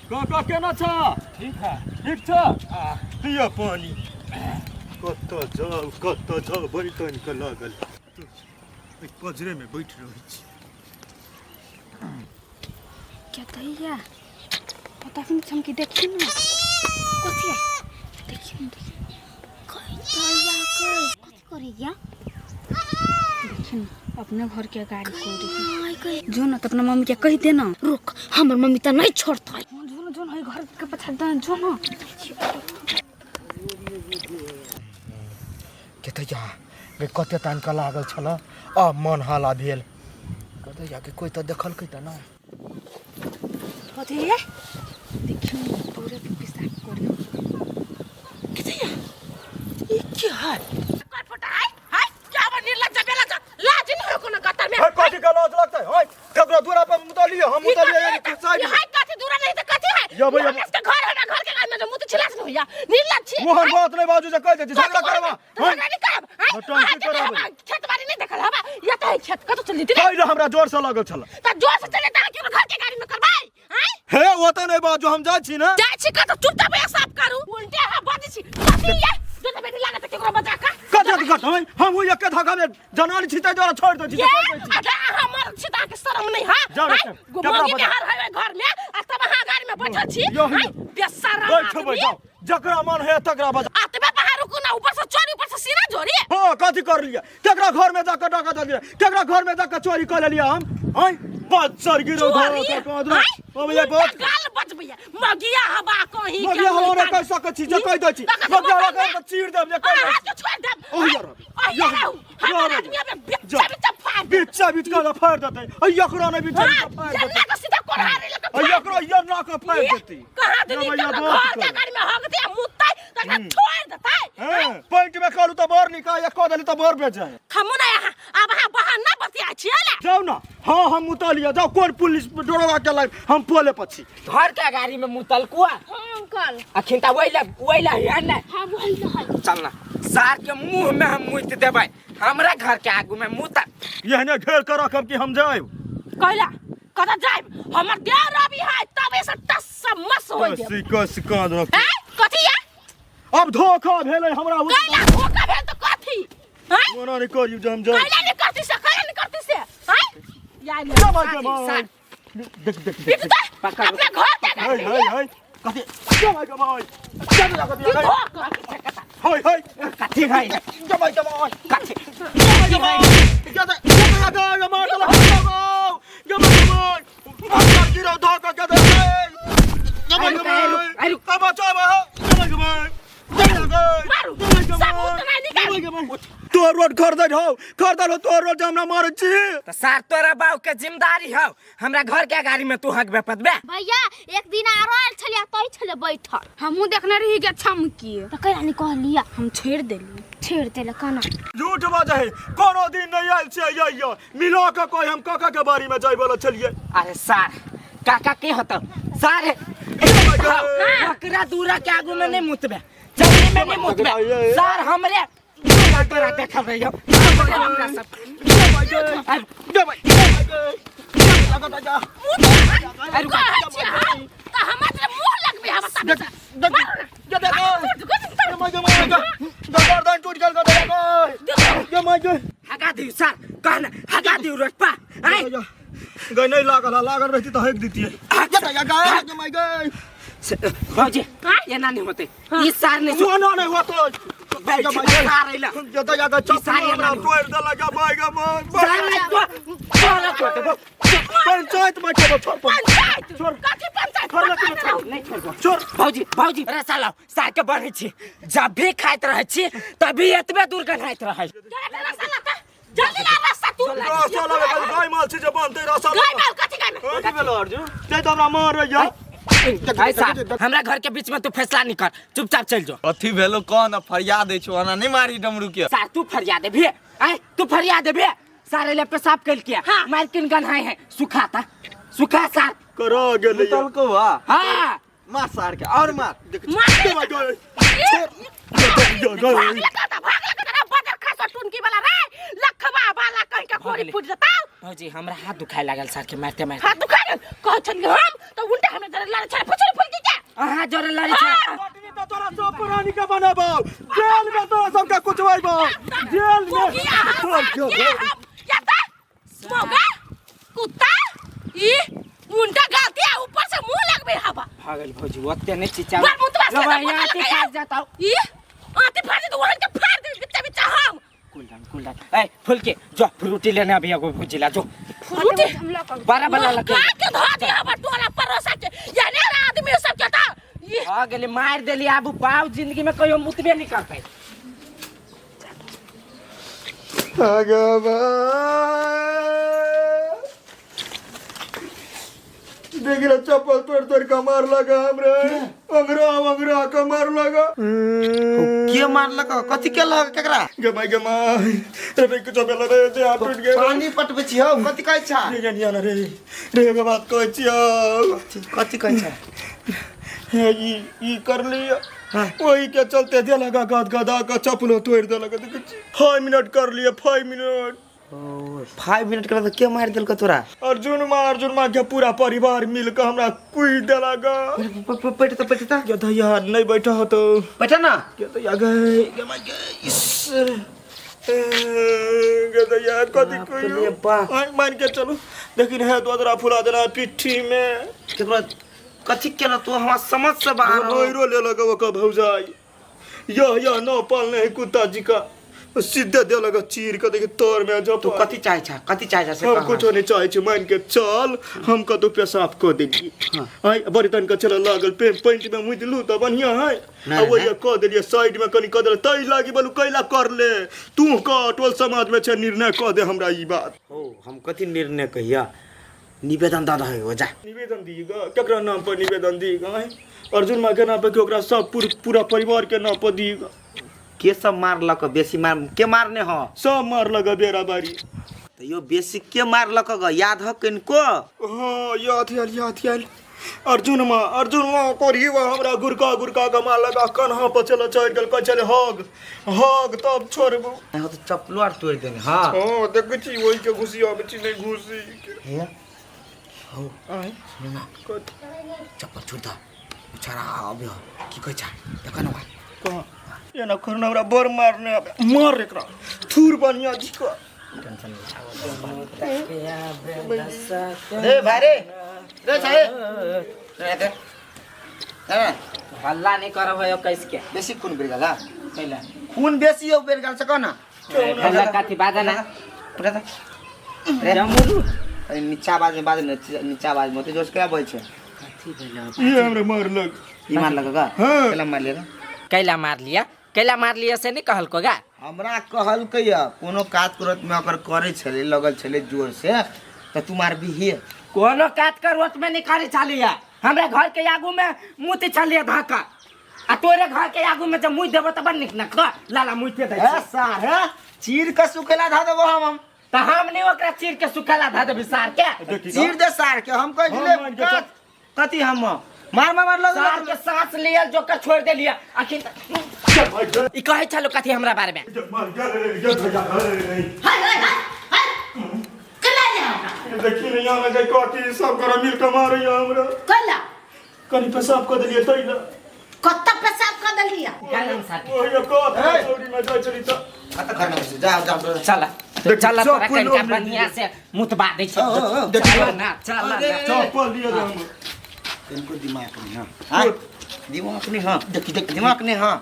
काका केना छ? ठीक है। ठीक छ? पिया पानी। कत जाओ बड़ी तन के लागल। एक पजरे में बैठ रही छी। क्या तैया पता नहीं चमकी देखी ना कथी है देखी कहीं तैया कथी करेगा देखी अपने घर के गाड़ी को जो ना तो अपना मम्मी के कह देना रुक हमर मम्मी तो नहीं छोड़ता जो जो ना घर के पछा जो ना केतैया गे कते तान का लागल छल आ मन हाला भेल केतैया के कोई तो देखलकै त ना कथी है देखी पूरे पिसाब करे केतैया ये क्या है कटपटा हाय क्या बन निर्लज्ज बेला लाज नहीं हो कोनो गतर में कथी का लाज लगता है? हाय ककरा दूरा पे मुतलिए हम मुतलिए यानी कुसाई। ये हाय कथी दूरा नहीं तो कथी है या भैया इसका घर है ना घर के गाय में जो मुंह तो छिलास नहीं होया निर्लज्ज छी मोहन बात नहीं बाजू से कह देती झगड़ा करवा। झगड़ा नहीं करब हटाई करब। खेत बाड़ी नहीं देखल हवा या तो खेत कतो चल दी पहले हमरा जोर से लागल छल। त जोर से चले ता क्यों घर के गाड़ी में करबाई हाय हे वो तो नहीं बाजू हम जाय छी ना। जाय छी कतो चुपचाप या साफ करू उल्टे हा बाजी छी कथी ये जो तो बेटी लागत केकरो बजा का कथी कथ हम एक धागा में जनानी छी त जोरा छोड़ दे छी। अरे हमर छिता के शर्म नहीं हां जाओ गोमोगी में हर है घर में आ तब हां गाड़ी में बैठल छी बेसरा बैठो जाओ जकरा मन है तकरा बजा। आतबे बाहर रुको ना ऊपर से चोरी ऊपर से सीना जोरी हां कथी कर लिया केकरा घर में जाकर डाका दे दिया केकरा घर में जाकर चोरी कर लिया हम हैं बात सर गिरो धर के कदर अब ये बात गाल बचबैया मगिया हवा कहीं मगिया हमरा कह सक छी जे कह दे छी मगिया हमरा के चीर देब जे कह दे छोड़ दे ओ यार हमार आदमी में बिच्चा बिच्चा फाड़ बिच्चा बिच का फाड़ देते एकरा ने बिच्चा फाड़ देते का सीधा कोरारे लेके एकरा ये ना के फाड़ देती कहां दे घर के गाड़ी में हक दे मुत्ता तका छोड़ देता हां पॉइंट में करू तो बोर निका या कह देली तो बोर बेच जाए हम ना यहाँ अब हां बहाना बतिया छिले जाओ ना हां हम उतालिया जाओ कौन पुलिस डोरवा के लाइन हम पोले पछी घर के गाड़ी में मुतल कुआ हां अंकल अखिन त वइला है ना हां वही है चल ना सार के मुंह में हम मुत देबै हमरा घर के आगू में मुत यहने घेर कर रखम कि हम जाए कहला कदा जाय हमर देव रवि है तब से टस मस हो गए सिका सिका रख हैं कथी है अब धोखा भेले हमरा कहला धोखा भेल तो कथी हैं मना नहीं करियो जे हम जाए कहला नहीं करती से कहला नहीं करती से हैं या जमा जमा देख देख पकड़ अपने घर पे हाय हाय हाय कथी जमा जमा जमा जमा हाय हाय कथी भाई जमा जमा कथी जमा जमा जमा जमा जमा जमा गिरो धोखा के दे जमा जमा अरे जमा जमा जमा मारू सबूत नहीं निकाल तो रोड खरीद हो तो रोड हमरा मारे छी त सार तोरा बाऊ के जिम्मेदारी हो हमरा घर के गाड़ी में तू हक बेपतबे भैया एक दिन आरो आल छलिया तई छले बैठल हमहू देखने रही के छमकी त कहला नहीं कहलिया हम छेड़ देले काना झूठ बाजे है कोनो दिन नहीं आइल छै या मिला के कोई हम काका के बारी में जाय वाला चलिए अरे सार काका के होतो सार बकरा दूरा के आगू में नहीं मुतबे जल्दी में नहीं मुतबे सार हमरे तोरा देखल रहियो हमरा सब अरे का हमरा मुंह लगबे हम सब गर्दन टूट गेल हगा दियो सार कहना हगा दियो रोड पा आई गई नहीं लागल रहती तो हेक देती है बाबूजी ये ना नहीं होते इस सार ने नहीं हुआ तो सार आइला पंचायत में बाबूजी रसा लाओ सार के बढ़े छी जब भी खाइत रहे छी तभी एतबे दूर गनाइत रहे जल्दी ला रास्ता तू गाय माल छी जे बनते रसा गाय माल कथी गाय कथी भेल अर्जुन ते तो हमरा मार रहिया हमरा घर के बीच में तू फैसला नहीं कर चुपचाप चल जाओ अथी भेलो कौन फरियाद है छो ना नहीं मारी डमरू के सार तू फरियाद भी आई तू फरियाद भी सारे ले पेशाब कर किया मार किन गन्हाए है सुखा सार करा गेले तल को वा हां मार सार के और मार भाग लगा बदर खा सो टुनकी वाला रे लखवा वाला कहीं का कोरी फूट जाता भौजी हमरा हाथ दुखाए लागल सर के मारते मारते हाथ दुखा गए कह छन हम तो उल्टा हमें जरा लारे छड़ फुचल फुल की क्या अहाँ जोरे लारी छ पटनी तो तोरा सब पुरानी का बनाबो जेल में तोरा सबका कुछ होइबो जेल में क्या था मोगा कुत्ता ई उनका गलती है ऊपर से मुंह लगबे हवा पागल भौजी ओते नहीं चिचा मार मुतवा से यहाँ के फाड़ जाता हूँ ई आते फाड़ दे तो वहां के फाड़ दे बिच्चा बिच्चा हम कुलदान ए फुल के जो फ्रूटी लेने अभी एगो भौजीला जो फ्रूटी बारह बल्ला लगे का के धा दे हवा टोला परोसा के या ने आदमी सब के ता ई आ गेली मार देली आबू पाव जिंदगी में कहियो मुतबे नहीं करते देखिए चप्पल तोड़ के मार लगा हमरे अंगरा के मार लगा के मारलक कथि केलक केकरा गे माई रे भाई कुछ बेला रे दे हाथ टूट गए पानी पटबे छी हो कथि कहै छा रे जानिया रे रे के बात कहै छियो कथि कहै छा हे ई कर लिया वही के चलते दे लगा गदा का चप्पल तोड़ दे लगा देख 5 मिनट कर लिए 5 मिनट 5 मिनट के बाद के मार देलक तोरा अर्जुन मां के पूरा परिवार मिल के हमरा कुई दे लगा पेट तो के दैया नहीं बैठा हो तो बैठा ना के दैया गए के माई गए के दैया कथि कोई मान के चलो लेकिन है दोदरा फुला देना पिट्ठी में केकरा कथि केला तो हमरा समझ से बाहर हो रोइरो ले लगा वो का भौजाई यह न पालने है कुत्ता जी का सीधे दे लगा चीर के देखि तोर में जब तू कथि चाहे छा से हम कुछ नहीं चाहे छी मान के चल हम कतो पेशाब को देली हां बर्तन का चला लागल पेंट में मुदलू त बढ़िया है अब वो क देलिए साइड में कनी क देले तई लागी बोलू कैला कर ले तू का टोल समाज में छे निर्णय क दे हमरा ई बात हो हम कथि निर्णय कहिया निवेदन दादा है हो जा निवेदन दीगा केकरा नाम पर निवेदन दीगा अर्जुन मां के नाम पे ओकरा सब पूरा परिवार के नाम पर दीगा के सब मारलक बेसी मार के मारने हो सब मार लगा बेरा बारी तो यो बेसी के मारलक ग याद ह किनको हां याद है अर्जुन मां कोरिवा हमरा गुरका का मार लगा कन्हा पर चला चढ़ गेल कह चले हग तब छोड़बो हो तो चप्पलो आर तोड़ देने हां हां देख छी ओई के घुसी आबे छी नहीं घुसी हे हो आय ना चप्पल छोड़ द उछारा अबे की कहै छा देखा न कहां ये ना करना हमरा बर मारने मार एकरा थूर बनिया जी को ए भाई रे छे रे हल्ला नहीं करब है कैसे के बेसी खून गिर गला कैला खून बेसी हो गिर गल सको ना हल्ला काठी बादा ना पता था रे मुरु अरे नीचा आवाज मत जोश क्या बोल छे ये हमरे मार लग ई मार लगा हाँ। कैला मार लिया कैला मार लिया से नहीं कहल को गा हमरा कहल कहिया कोनो काज करत में अगर करे छले लगल छले जोर से त तू मार भी हे कोनो काट कर रोट में नहीं करे चालिया हमरा घर के आगू में मुती चलिए धाका आ तोरे घर के आगू में जब मुई देबो त बन निक न लाला मुते दे ए सार चीर के सुखेला धा देबो हम त हम नहीं ओकरा चीर के सुखेला धा देबी सार के चीर दे सार के हम कह दिले कथि हम मार लग सार के सांस लिया जो कर छोड़ दे लिया आखिर ई कहे चलो कथि हमरा बारे में देखी नहीं आना गई काटी सब करा मिल के मारे हमरा कला कनी पेशाब कर दिए तई ना कत्ता पेशाब कर दलिया गालन साथ ओ ये का चोरी में जाय चली त आता करना से जा चला चला तोरा कनिका बढ़िया से मुतबा दे छ चला ना चला चप्पल दिए दे हम इनको दिमाग नहीं हां दिमाग नहीं हां देख दिमाग नहीं हां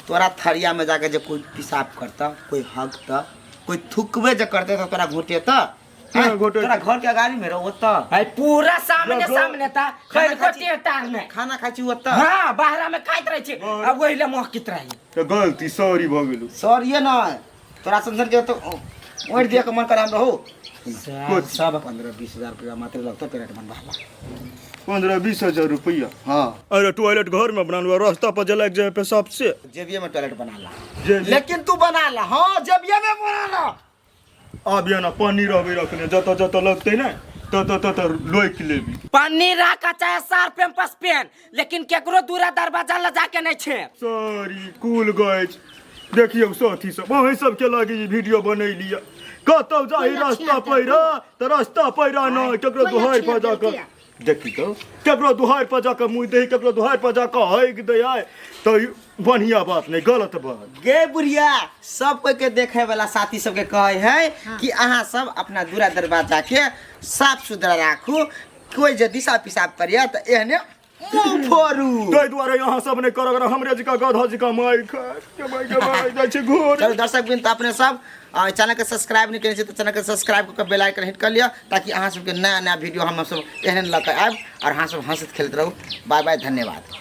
तोरा थरिया में जाके जे कोई पेशाब करता कोई हगता कोई थुकबे जे करते तो तोरा घोटे त तोरा घर के गाड़ी में रहो त भाई पूरा सामने था खैर को टेटार में खाना खाइ छी ओत हां बाहरा में खाइत रह छी अब ओहिले मोह कित रही तो गलती सॉरी भ गेलु सर ये ना तोरा समझ के तो ओढ़ दिया के मन कर हम रहो सब 15-20 हजार रुपया मात्र लगता पेट बनवाला 15-20 हजार रुपया हां अरे टॉयलेट घर में बनालू रास्ता पर जला के जाए पेशाब से जेबिए में टॉयलेट बना ला जे- लेकिन तू बना ला हां जेबिए में बना ला अब या ना पानी रहे रखने जत लगते ना तो लोई के लेबी पन्नी राका चाहे सार पेम्पस पेन लेकिन केकरो दूरा दरवाजा ल जाके नहीं छे सॉरी कूल गए देखियो साथी सब वही सब के लागी वीडियो बनैलिया कतौ जाही रास्ता पैरा त रास्ता पैरा न केकरो दुहार पर जाकर देखी तो केकरो दुहार पर जाकर मुँह दे केकरो दुहार पर जाकर हैक दे आए तो बढ़िया बात नहीं गलत बात गे बुढ़िया सब कोई के देखे वाला साथी सबके कहे है कि अहाँ सब अपना दूरा दरवाजा के साफ सुथरा राखू कोई यदि दिशा पेशाब करिए तो एहने मुंह फोड़ू ताहि दुआरे यहाँ सब नहीं कर अगर हमरे जिका गधा जिका मार खाए के मार जाइ छै घोर चलो दर्शक बिन तो अपने सब चैनल के सब्सक्राइब नहीं करें तो चैनल के सब्सक्राइब करके बेल आइकन हिट कर लिया ताकि अहाँ सबके नया नया वीडियो हम सब एहन लऽ के आएब और अहाँ सब हंसत खेलते रहू बाय बाय धन्यवाद।